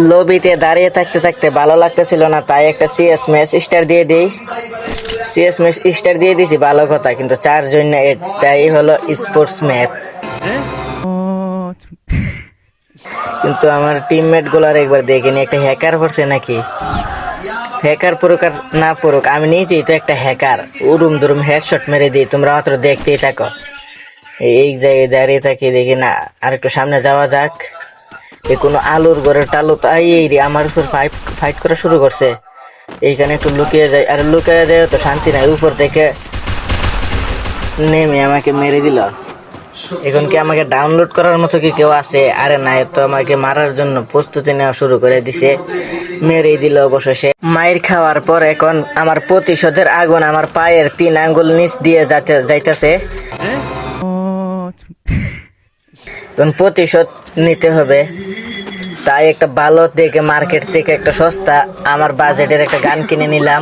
লবিতে দাঁড়িয়ে থাকতে থাকতে ভালো লাগতেছিল না, তাই একটা সিএস ম্যাচ স্টার দিয়ে দিই। সিএস ম্যাচ স্টার দিয়ে দিছি, ভালো কথা, কিন্তু 4 জন্য এটাই হলো স্পোর্টস ম্যাপ। কিন্তু আমার টিমমেট গুলার একবার দেখিনি, একটা হ্যাকার পড়ছে নাকি। হ্যাকার পড়ুক আর না পড়ুক, আমি নিজেই তো একটা হ্যাকার। উরুম দুরুম হেডশট মেরে দিই, তোমরা মাত্র দেখতেই থাকো। এই জায়গায় দাঁড়িয়ে থাকি, দেখি না আর একটু সামনে যাওয়া যাক। কোনো আলুর ঘরের টালু তো এই রে আমার উপর ফাইট করা শুরু করছে। এইখানে একটু লুকিয়ে যায়, আর লুকিয়ে যায় তো শান্তি নাই, উপর থেকে নেমে আমাকে মেরে দিল। এখন কি আমাকে ডাউনলোড করার মতো কি কেউ আছে? আরে নাই তো, আমাকে মারার জন্য প্রস্তুতি নেওয়া শুরু করে দিছে, মেরেই দিল অবশেষে। মায়ের খাওয়ার পর এখন আমার প্রতিশোধের আগুন আমার পায়ের 3 আঙ্গুল নিচ দিয়ে যাইতেছে। এখন প্রতিশোধ নিতে হবে, তাই একটা ভালো দেখে মার্কেট থেকে একটা সস্তা আমার বাজেটের একটা গান কিনে নিলাম।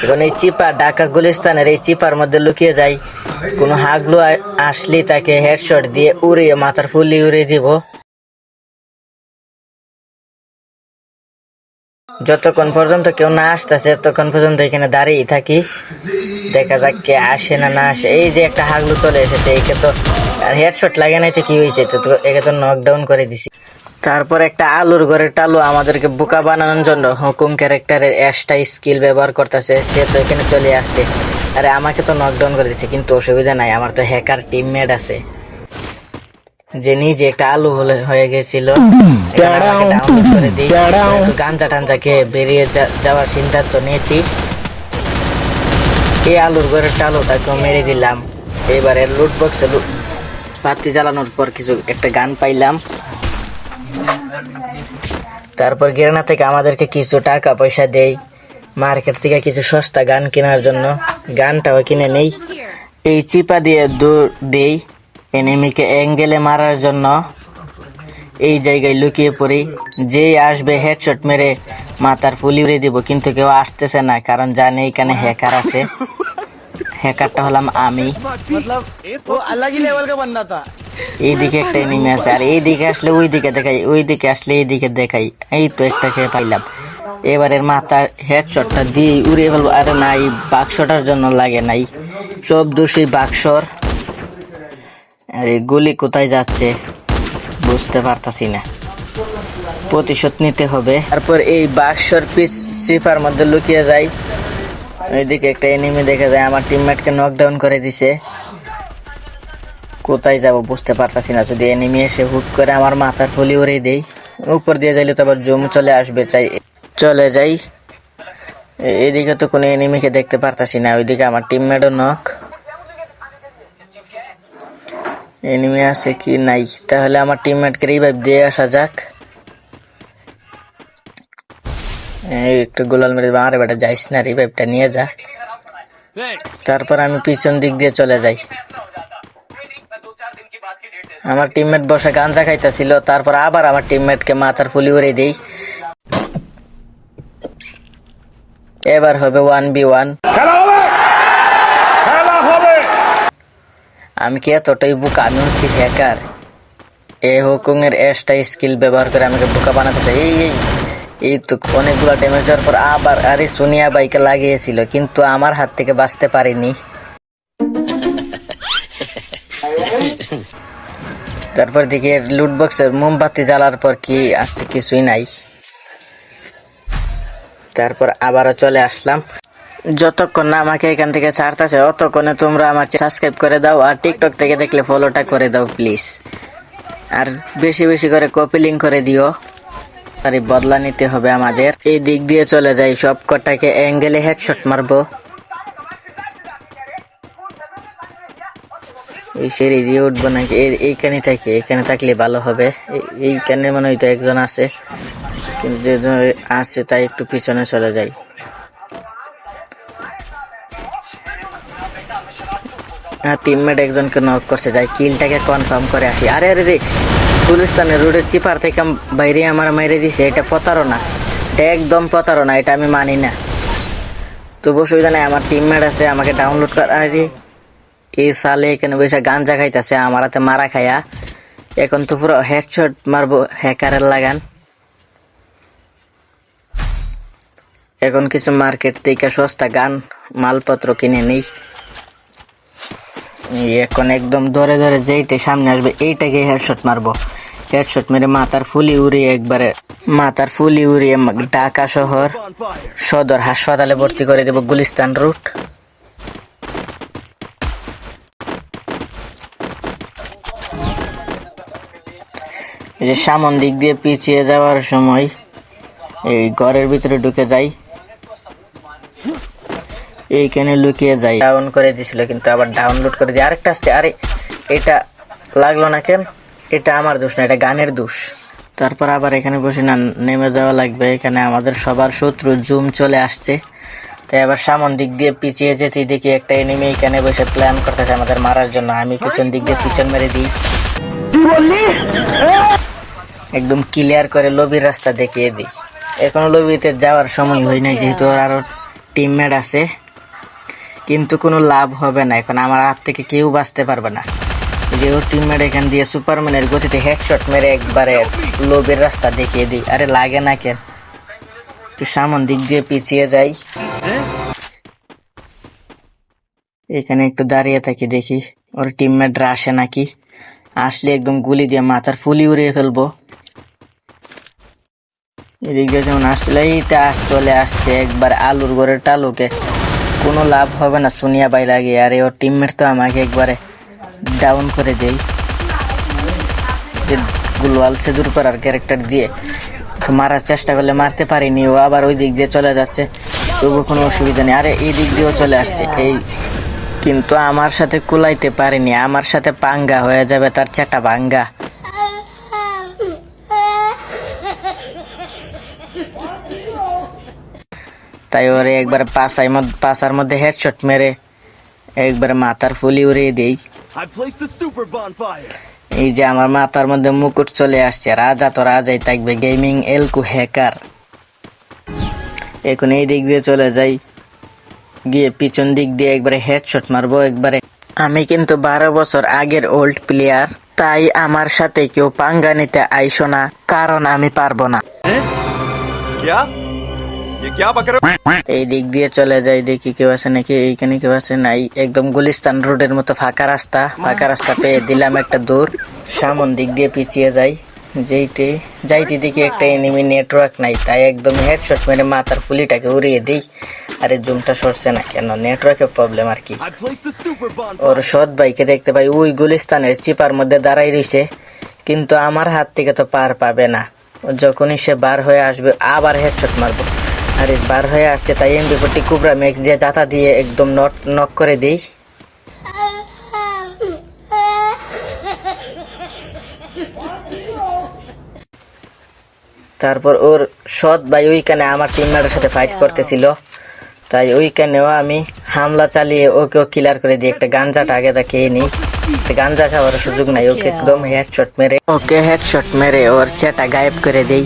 এখন এই চিপা ঢাকা গুলিস্তানের এই চিপার মধ্যে লুকিয়ে যাই, কোনো হাগলু আসলে তাকে হেডশট দিয়ে উড়িয়ে মাথার ফুলি উড়িয়ে দিব। যতক্ষণ পর্যন্ত কেউ না আসতেছে ততক্ষণ পর্যন্ত এখানে দাঁড়িয়ে থাকি, দেখা যাক কে আসে না আসে। এই যে একটা হাগলু চলে এসেছে, একে তো হেডশট লাগে নাই তো কি হয়েছে, তো একে তো নকডাউন করে দিছি। তারপর একটা আলুর ঘরের টালু আমাদেরকে বোকা বানানোর জন্য হুকুম ক্যারেক্টারের অ্যাশটা স্কিল ব্যবহার করতেছে, সে তো এখানে চলে আসছে। আরে আমাকে তো নকডাউন করে দিছে, কিন্তু অসুবিধা নাই, আমার তো হ্যাকার টিমমেট আছে যে নিজে একটা আলু হয়ে গেছিল। ডাউনলোড করে দিই, গাঞ্জা টাঞ্জা খেয়ে বেরিয়ে যাওয়ার সিদ্ধান্ত নিয়েছি। এই আলুর ঘরের টালুটাকে মেরে দিলাম। এবারে লুট বক্সে বাতি জ্বালানোর পর কিছু একটা গান পাইলাম। তারপর গেরানা থেকে আমাদেরকে কিছু টাকা পয়সা দেই, মার্কেট থেকে কিছু সস্তা গান কেনার জন্য। গানটাও কিনে নেই। এই চিপা দিয়ে দৌড় দেই এনিমিকে অ্যাঙ্গেলে মারার জন্য। এই জায়গায় লুকিয়ে পড়ি, যেই আসবে হেডশট মেরে মাথার ফুলি উড়িয়ে দিব, কিন্তু কেউ আসতেছে না, কারণ জানে এখানে হ্যাকার আছে। হ্যাকারটা হলাম আমি। এইদিকে একটা এনিমি আছে, আর এইদিকে আসলে ওইদিকে দেখাই, ওইদিকে আসলে এইদিকে দেখাই। এই তো একটা খেয়ে পাইলাম। এবারের মাথার হেডশটটা দিয়ে উড়িয়ে ফেলবো। আরে না, এই বাক্সটার জন্য লাগে নাই, সব দোষী বাক্সর। আরে গুলি কোথায় যাচ্ছে বুঝতে পারতাছি না, প্রতিশোধ নিতে হবে। তারপর এই বাক্সর পিস চিপার মধ্যে লুকিয়ে যাই। ওইদিকে একটা এনিমি দেখা যায়, আমার টিমমেটকে নকডাউন করে দিছে। কোথায় যাব বুঝতে পারতাছি না, যদি এনিমি এসে হুট করে আমার মাথার ফুলি উড়িয়ে দেই। উপর দিয়ে যাইলে তো আবার জুম চলে আসবে, চাই চলে যাই। এদিকে তো কোনো এনিমিকে দেখতে পারতাছি না, ওইদিকে আমার টিমমেটও নক। এনিমি আছে কি নাই, তাহলে আমার টিমমেটকে রিভাইভ দিয়ে আসা যাক। একটু গোলাল মেরে দিবা, আরে বেটা যাইস না, রিভাইভটা নিয়ে যা। তারপর আমি পিছন দিক দিয়ে চলে যাই। আমার টিমমেট বসে গাঞ্জা খাইতেছিল, তারপর আবার আমার টিমমেটকে মাথার ফুলি উড়িয়ে দেই। এবার হবে 1v1। আমি কি এতটাই বোকা? আমি হচ্ছি হ্যাকার। এই হুকুমের অ্যাশটা স্কিল ব্যবহার করে আমাকে বোকা বানাতে চাই। এই তো অনেকগুলো ড্যামেজ দেওয়ার পর আবার আরে সোনিয়া বাইকে লাগিয়েছিল, কিন্তু আমার হাত থেকে বাঁচতে পারিনি। তারপর দেখি লুট বক্সের মোমবাতি জ্বালার পর কি আসছে, কিছুই নাই। তারপর আবারও চলে আসলাম। যতক্ষণ না আমাকে এখান থেকে ছাড়তেছে ততক্ষণে তোমরা আমার সাবস্ক্রাইব করে দাও, আর টিকটক থেকে দেখলে ফলোটা করে দাও প্লিজ, আর বেশি বেশি করে কপি লিঙ্ক করে দিও। আরে বদলা নিতে হবে আমাদের। এই দিক দিয়ে চলে যাই, সব কটাকে অ্যাঙ্গেলে হেডশট মারবো। এই সিঁড়ি দিয়ে উঠবো নাকি? এইখানে থাকি, এখানে থাকলে ভালো হবে। এইখানে মনে হয়তো একজন আছে, কিন্তু যে আছে তাই একটু পিছনে চলে যাই। টিমমেট একজনকে নক করছে, যাই কিলটাকে কনফার্ম করে আসি। আরে আরে রে, গুলিস্তানের রোডের চিপার থেকে বাইরে আমার মেরে দিছে। এটা প্রতারণা, এটা একদম প্রতারণা, এটা আমি মানি না। তবু অসুবিধা নাই, আমার টিমমেট আছে, আমাকে ডাউনলোড করা। আরে এই সালে এখানে বসে গাঞ্জা খাইতেছে আমার হাতে মারা খায়া। এখন তো পুরো হেডশট মারবো হ্যাকারের লাগান। এখন কিছু মার্কেট থেকে সস্তা গান মালপত্র কিনে নেই। এখন একদম ধরে ধরে যেইটা সামনে আসবে এইটাকে হেডশট মারবো। হেডশট মেরে মাথার ফুলি উড়িয়ে ঢাকা শহর সদর হাসপাতালে ভর্তি করে দেব, গুলিস্তান রুট। এই যে সামন দিক দিয়ে পিছিয়ে যাওয়ার সময় এই ঘরের ভিতরে ঢুকে যাই, এইখানে লুকিয়ে যাই। ডাউন করে দিছিল কিন্তু আবার ডাউনলোড করে দিই। আরেকটা আসছে, আরে এটা লাগলো না কেন? এটা আমার দোষ না, এটা গানের দোষ। তারপর আবার এখানে বসে না নেমে যাওয়া লাগবে। এখানে আমাদের সবার শত্রু জুম চলে আসছে, তাই আবার সামন দিক দিয়ে পিছিয়ে যেতে দেখি একটা এনিমি এখানে বসে প্ল্যান করতেছে আমাদের মারার জন্য। আমি পিছন দিক দিয়ে পিছন মেরে দিই, একদম ক্লিয়ার করে লবির রাস্তা দেখিয়ে দিই। এখনো লবিতে যাওয়ার সময় হয় নাই, যেহেতু ওর আরো টিমমেট আছে, কিন্তু কোনো লাভ হবে না। এখন আমার হাত থেকে কেউ বাঁচতে পারবে না। যে ওর টিমমেট এখান দিয়ে সুপারম্যানের গতিতে হেডশট মেরে একবারে লবির রাস্তা দেখিয়ে দিই। আরে লাগে না কেন? একটু সামন দিক দিয়ে পিছিয়ে যাই, এখানে একটু দাঁড়িয়ে থাকি, দেখি ওর টিমমেটরা আসে নাকি। আসলে একদম গুলি দিয়ে মাথার ফুলি উড়িয়ে ফেলবো। এদিক দিয়ে যেমন আসলে এইটা চলে আসছে একবার আলুর ঘরের টালুকে, কোনো লাভ হবে না সোনিয়া বাই লাগিয়ে। আর ওর টিমমেট তো আমাকে একবারে ডাউন করে দেই, যে গুলওয়াল সেদুর পাড়ার ক্যারেক্টার দিয়ে মারার চেষ্টা করলে মারতে পারিনি। ও আবার ওই দিক দিয়ে চলে যাচ্ছে, তবু কোনো অসুবিধা নেই। আরে এই দিক দিয়েও চলে আসছে, এই কিন্তু আমার সাথে কুলাইতে পারিনি। আমার সাথে পাঙ্গা হয়ে যাবে, তার চাটা ভাঙ্গা। তাই ওরে একবার পাশার মধ্যে হেডশট মেরে একবার মাথার ফুলি উড়িয়ে দেই। এই যে আমার মাথার মধ্যে মুকুট চলে আসছে, রাজা তো রাজাই থাকবে, গেমিং এলকু হ্যাকার। এখন এই দিক দিয়ে চলে যাই, গিয়ে পিছন দিক দিয়ে একবারে হেডশট মারবো একবারে। আমি কিন্তু 12 বছর আগের ওল্ড প্লেয়ার, তাই আমার সাথে কেউ পাঙ্গা নিতে আইসো না, কারণ আমি পারবো না। এই দিক দিয়ে চলে যাই, দেখি কেউ আছে নাকি। এইখানে কেউ আছে নাই, একদম গুলিস্তান রোডের মতো ফাঁকা রাস্তা পেয়ে দিলাম একটা দূর। সামন দিক দিয়ে পিছিয়ে যাই, যাইতে দেখি একটা এনিমি নেটওয়ার্ক নাই, তাই একদম হেডশট মেরে মাথার ফুলিটাকে উড়িয়ে দিই। আরে জুমটা সরছে না কেন? নেটওয়ার্কের প্রবলেম আর কি। ওর সৎ ভাইকে দেখতে পাই ওই গুলিস্তানের চিপার মধ্যে দাঁড়াই রইছে, কিন্তু আমার হাত থেকে তো পার পাবে না। যখনই সে বার হয়ে আসবে আবার হেডশট মারবো। আরে বার হয়ে আসছে, তাই এমবি40 কুবরা ম্যাক্স দিয়ে জাতা দিয়ে একদম নক করে দিই। তারপর ওর সৎ ভাই ওইখানে আমার টিমমেটের সাথে ফাইট করতেছিল, তাই ওইখানেও আমি হামলা চালিয়ে ওকেও ক্লিয়ার করে দিই। একটা গাঞ্জাটা আগে তা খেয়ে নিই, গাঞ্জা খাওয়ার সুযোগ নাই। ওকে একদম হেডশট মেরে ওর চেটা গায়েব করে দেই।